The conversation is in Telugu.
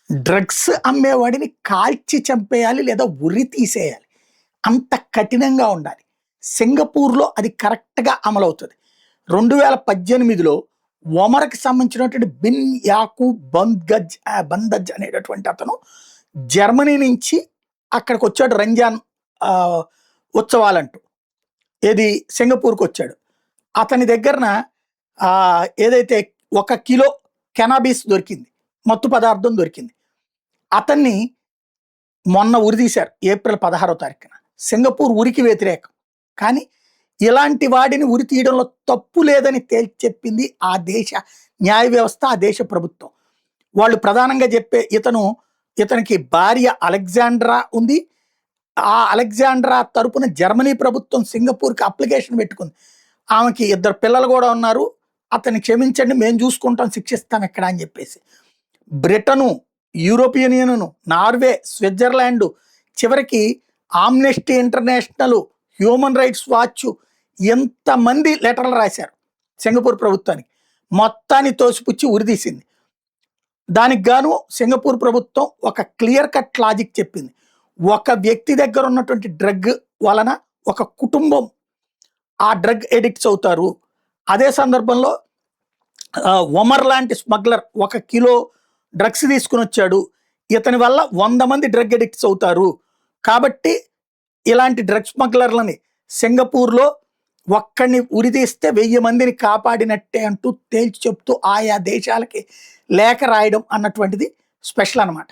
డ్రగ్స్ అమ్మేవాడిని కాల్చి చంపేయాలి లేదా ఉరి తీసేయాలి. అంత కఠినంగా ఉండాలి. సింగపూర్‌లో అది కరెక్ట్‌గా అమలవుతది. 2018లో ఒమర్‌కి సంబంధించినటువంటి బిన్ యాకూబ్ బందజ్ అనేటటువంటి అతను జర్మనీ నుంచి అక్కడికొచ్చాడు రంజాన్ ఆహ్, ఉత్సవాలంటూ. ఏది సింగపూర్‌కొచ్చాడు. అతని దగ్గరన ఏదైతే 1 కిలో కెనాబిస్ దొరికింది. మత్తు పదార్థం దొరికింది. అతన్ని మొన్న ఉరితీశారు ఏప్రిల్ 16వ తారీఖున. సింగపూర్ ఉరికి వ్యతిరేకం. కానీ ఇలాంటి వాడిని ఉరి తీయడంలో తప్పు లేదని తేల్చి చెప్పింది ఆ దేశ న్యాయ వ్యవస్థ, ఆ దేశ ప్రభుత్వం. వాళ్ళు ప్రధానంగా చెప్పే ఇతనికి భార్య అలెగ్జాండ్రా ఉంది. ఆ అలెగ్జాండ్రా తరపున జర్మనీ ప్రభుత్వం సింగపూర్‌కి అప్లికేషన్ పెట్టుకుంది. ఆమెకి 2 పిల్లలు కూడా ఉన్నారు. అతన్ని క్షమించండి, మేము చూసుకుంటాం, శిక్షిస్తాం ఇక్కడ అని చెప్పేసి. Britain, European Union, Norway, Switzerland, చివరికి Amnesty International, Human Rights Watch ఎంతమంది లెటర్లు రాశారు సింగపూర్ ప్రభుత్వానికి. మొత్తాన్ని తోసిపుచ్చి ఉరితీసింది. దానికి గాను సింగపూర్ ప్రభుత్వం ఒక క్లియర్ కట్ లాజిక్ చెప్పింది. ఒక వ్యక్తి దగ్గర ఉన్నటువంటి డ్రగ్ వలన ఒక కుటుంబం ఆ డ్రగ్ ఎడిక్ట్స్ అవుతారు. అదే సందర్భంలో ఒమర్ లాంటి స్మగ్లర్ 1 కిలో డ్రగ్స్ తీసుకుని వచ్చాడు. ఇతని వల్ల 100 మంది డ్రగ్ ఎడిక్ట్స్ అవుతారు. కాబట్టి ఇలాంటి డ్రగ్ స్మగ్లర్లని సింగపూర్‌లో ఒక్కడిని ఉరితీస్తే 1000 మందిని కాపాడినట్టే అంటూ తేల్చి చెప్తూ ఆయా దేశాలకి లేఖ రాయడం అన్నటువంటిది స్పెషల్ అన్నమాట.